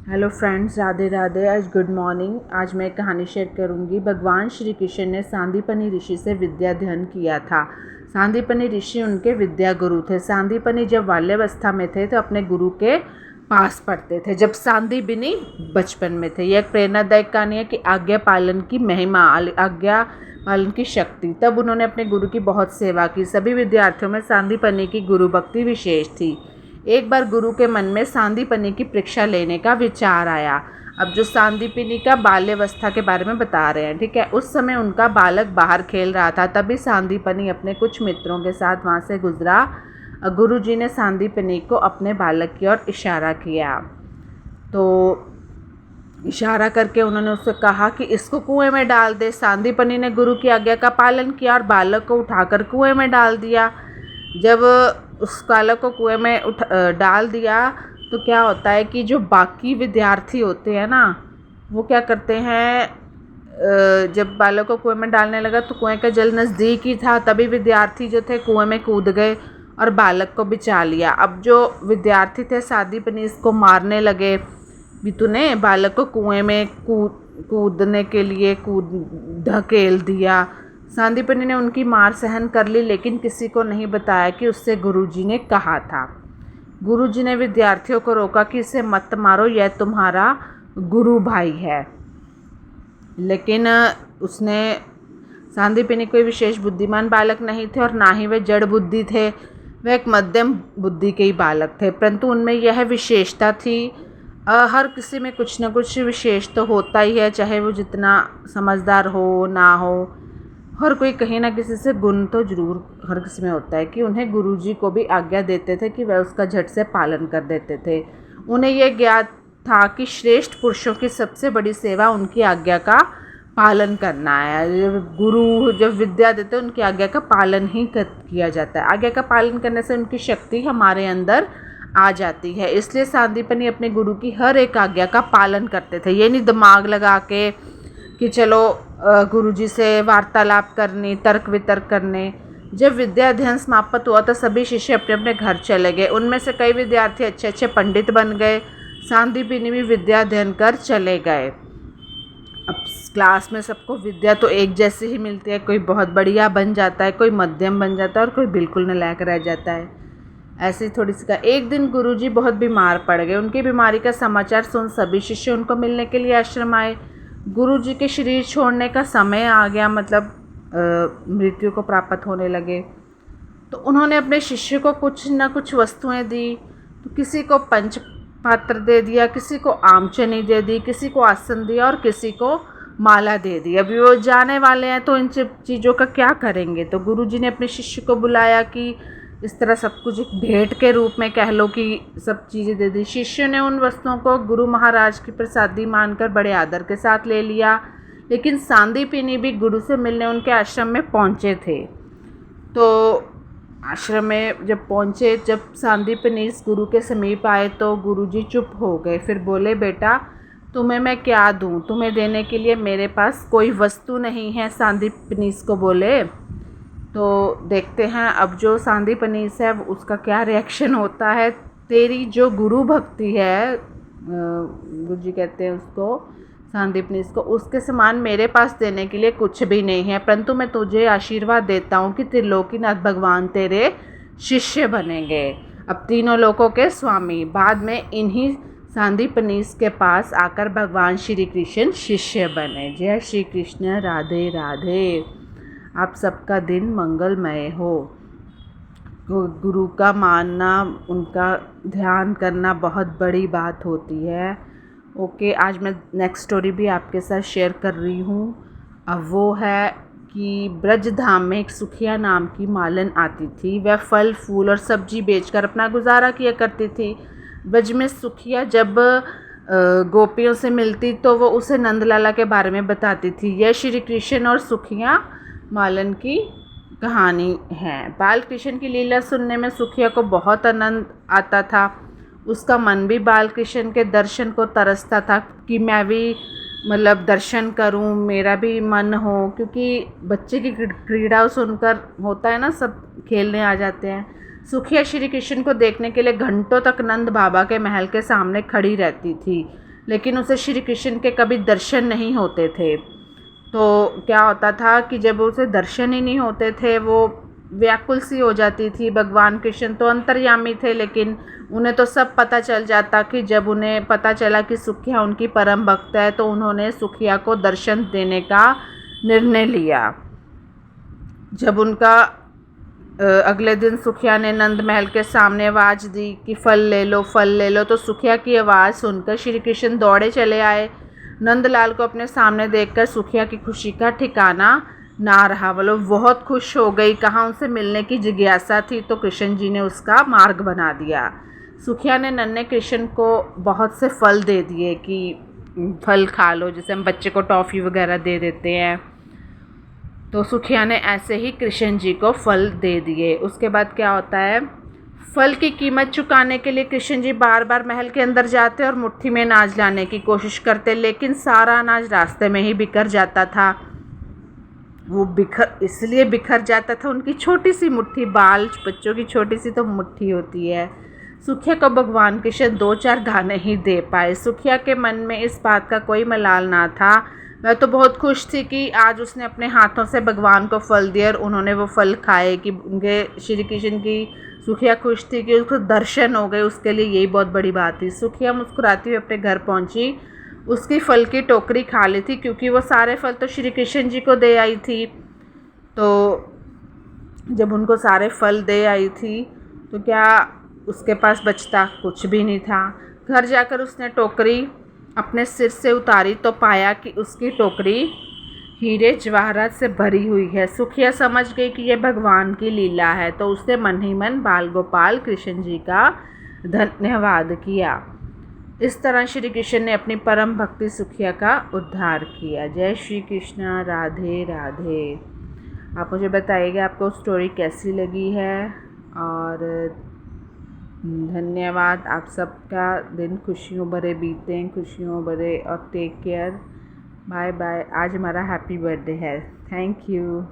Hello friends, Radhe Radhe. आज good morning. आज मैं एक कहानी शेयर करूंगी। भगवान श्री कृष्ण ने सांदीपनि ऋषि से विद्या अध्ययन किया था। सांदीपनि ऋषि उनके विद्या गुरु थे। सांदीपनि जब बाल्यावस्था में थे तो अपने गुरु के पास पढ़ते थे, जब सांदीपनि बचपन में थे। यह एक प्रेरणादायक कहानी है कि आज्ञा पालन की महिमा, आज्ञा पालन की शक्ति। तब उन्होंने अपने गुरु की बहुत सेवा की। सभी विद्यार्थियों में सांदीपनि की गुरु भक्ति विशेष थी। एक बार गुरु के मन में सांदीपनि की परीक्षा लेने का विचार आया। अब जो सांदीपनि का बाल्यावस्था के बारे में बता रहे हैं, ठीक है। उस समय उनका बालक बाहर खेल रहा था, तभी सांदीपनि अपने कुछ मित्रों के साथ वहाँ से गुजरा। गुरुजी ने सांदीपनि को अपने बालक की ओर इशारा किया, तो इशारा करके उन्होंने उससे कहा कि इसको कुएं में डाल दे। सांदीपनि ने गुरु की आज्ञा का पालन किया और बालक को उठाकर कुएं में डाल दिया। जब उस बालक को कुएं में डाल दिया तो क्या होता है कि जो बाकी विद्यार्थी होते हैं ना, वो क्या करते हैं, जब बालक को कुएं में डालने लगा तो कुएं का जल नज़दीक ही था, तभी विद्यार्थी जो थे कुएं में कूद गए और बालक को बचा लिया। अब जो विद्यार्थी थे सांदीपनि इसको मारने लगे, भी तूने बालक को कुएं में कूदने के लिए धकेल दिया। सांदीपनि ने उनकी मार सहन कर ली, लेकिन किसी को नहीं बताया कि उससे गुरुजी ने कहा था। गुरुजी ने विद्यार्थियों को रोका कि इसे मत मारो, यह तुम्हारा गुरु भाई है। लेकिन उसने सांदीपनि कोई विशेष बुद्धिमान बालक नहीं थे और ना ही वे जड़ बुद्धि थे। वे एक मध्यम बुद्धि के ही बालक थे, परंतु उनमें यह विशेषता थी, हर किसी में कुछ न कुछ विशेष तो होता ही है, चाहे वो जितना समझदार हो ना हो। हर कोई कहीं ना किसी से गुण तो जरूर हर किसी में होता है कि उन्हें गुरुजी को भी आज्ञा देते थे कि वह उसका झट से पालन कर देते थे। उन्हें यह ज्ञात था कि श्रेष्ठ पुरुषों की सबसे बड़ी सेवा उनकी आज्ञा का पालन करना है। जब गुरु जब विद्या देते हैं, उनकी आज्ञा का पालन ही किया जाता है। आज्ञा का पालन करने से उनकी शक्ति हमारे अंदर आ जाती है। इसलिए सांदीपनि अपने गुरु की हर एक आज्ञा का पालन करते थे। ये नहीं दिमाग लगा के कि चलो गुरुजी से वार्तालाप करनी, तर्क वितर्क करने। जब विद्या अध्ययन समाप्त हुआ तो सभी शिष्य अपने अपने घर चले गए। उनमें से कई विद्यार्थी अच्छे अच्छे पंडित बन गए। सांदीपनि भी विद्या अध्ययन कर चले गए। अब क्लास में सबको विद्या तो एक जैसी ही मिलती है, कोई बहुत बढ़िया बन जाता है, कोई मध्यम बन जाता है और कोई बिल्कुल नलायक रह जाता है। ऐसी थोड़ी सी का एक दिन गुरुजी बहुत बीमार पड़ गए। उनकी बीमारी का समाचार सुन सभी शिष्य उनको मिलने के लिए आश्रम आए। गुरुजी के शरीर छोड़ने का समय आ गया, मतलब मृत्यु को प्राप्त होने लगे। तो उन्होंने अपने शिष्य को कुछ न कुछ वस्तुएं दी। तो किसी को पंच पात्र दे दिया, किसी को आमचनी दे दी, किसी को आसन दिया और किसी को माला दे दी। अभी वो जाने वाले हैं तो इन चीज़ों का क्या करेंगे। तो गुरुजी ने अपने शिष्य को बुलाया कि इस तरह सब कुछ एक भेंट के रूप में कह लो कि सब चीज़ें दे दी। शिष्य ने उन वस्तुओं को गुरु महाराज की प्रसादी मानकर बड़े आदर के साथ ले लिया। लेकिन सांदीपनि भी गुरु से मिलने उनके आश्रम में पहुँचे थे। तो आश्रम में जब पहुँचे, जब सांदीपनि इस गुरु के समीप आए तो गुरुजी चुप हो गए। फिर बोले, बेटा तुम्हें मैं क्या दूँ, तुम्हें देने के लिए मेरे पास कोई वस्तु नहीं है। सांदीपनि इसको बोले। तो देखते हैं अब जो सांदीपनि है उसका क्या रिएक्शन होता है। तेरी जो गुरु भक्ति है, गुरुजी कहते हैं उसको, सांदीपनि को, उसके समान मेरे पास देने के लिए कुछ भी नहीं है, परंतु मैं तुझे आशीर्वाद देता हूँ कि त्रिलोकीनाथ भगवान तेरे शिष्य बनेंगे, अब तीनों लोकों के स्वामी। बाद में इन्हीं सांदीपनि के पास आकर भगवान श्री कृष्ण शिष्य बने। जय श्री कृष्ण। राधे राधे। आप सबका दिन मंगलमय हो। गुरु का मानना, उनका ध्यान करना बहुत बड़ी बात होती है। ओके, आज मैं नेक्स्ट स्टोरी भी आपके साथ शेयर कर रही हूँ। अब वो है कि ब्रजधाम में एक सुखिया नाम की मालन आती थी। वह फल फूल और सब्जी बेचकर अपना गुजारा किया करती थी। ब्रज में सुखिया जब गोपियों से मिलती तो वो उसे नंदलाला के बारे में बताती थी। यह श्री कृष्ण और सुखिया मालन की कहानी है। बाल कृष्ण की लीला सुनने में सुखिया को बहुत आनंद आता था। उसका मन भी बाल कृष्ण के दर्शन को तरसता था कि मैं भी मतलब दर्शन करूं, मेरा भी मन हो, क्योंकि बच्चे की क्रीड़ा सुनकर होता है ना, सब खेलने आ जाते हैं। सुखिया श्री कृष्ण को देखने के लिए घंटों तक नंद बाबा के महल के सामने खड़ी रहती थी। लेकिन उसे श्री कृष्ण के कभी दर्शन नहीं होते थे। तो क्या होता था कि जब उसे दर्शन ही नहीं होते थे, वो व्याकुल सी हो जाती थी। भगवान कृष्ण तो अंतर्यामी थे, लेकिन उन्हें तो सब पता चल जाता कि जब उन्हें पता चला कि सुखिया उनकी परम भक्त है, तो उन्होंने सुखिया को दर्शन देने का निर्णय लिया। जब उनका अगले दिन सुखिया ने नंद महल के सामने आवाज़ दी कि फल ले लो, फल ले लो, तो सुखिया की आवाज़ सुनकर श्री कृष्ण दौड़े चले आए। नंदलाल को अपने सामने देखकर सुखिया की खुशी का ठिकाना ना रहा। वो लोग बहुत खुश हो गई। कहाँ उनसे मिलने की जिज्ञासा थी, तो कृष्ण जी ने उसका मार्ग बना दिया। सुखिया ने नन्हे कृष्ण को बहुत से फल दे दिए कि फल खा लो, जैसे हम बच्चे को टॉफ़ी वगैरह दे देते हैं। तो सुखिया ने ऐसे ही कृष्ण जी को फल दे दिए। उसके बाद क्या होता है, फल की कीमत चुकाने के लिए कृष्ण जी बार बार महल के अंदर जाते और मुट्ठी में अनाज लाने की कोशिश करते, लेकिन सारा अनाज रास्ते में ही बिखर जाता था। वो इसलिए बिखर जाता था, उनकी छोटी सी मुट्ठी, बाल बच्चों की छोटी सी तो मुट्ठी होती है। सुखिया को भगवान कृष्ण 2-4 दाने ही दे पाए। सुखिया के मन में इस बात का कोई मलाल ना था। वह तो बहुत खुश थी कि आज उसने अपने हाथों से भगवान को फल दिए और उन्होंने वो फल खाए, कि उनके श्री कृष्ण की सुखिया खुश थी कि उसको दर्शन हो गए। उसके लिए यही बहुत बड़ी बात थी। सुखिया मुस्कुराती हुई अपने घर पहुंची। उसकी फल की टोकरी खाली थी, क्योंकि वो सारे फल तो श्री कृष्ण जी को दे आई थी। तो जब उनको सारे फल दे आई थी, तो क्या उसके पास बचता? कुछ भी नहीं था। घर जाकर उसने टोकरी अपने सिर से उतारी, तो पाया कि उसकी टोकरी हीरे जवाहरात से भरी हुई है। सुखिया समझ गई कि यह भगवान की लीला है, तो उसने मन ही मन बाल गोपाल कृष्ण जी का धन्यवाद किया। इस तरह श्री कृष्ण ने अपनी परम भक्ति सुखिया का उद्धार किया। जय श्री कृष्ण। राधे राधे। आप मुझे बताइएगा आपको स्टोरी कैसी लगी है, और धन्यवाद। आप सबका दिन खुशियों भरे बीते, खुशियों भरे, और टेक केयर। Bye bye. आज हमारा हैप्पी बर्थडे है। Thank you.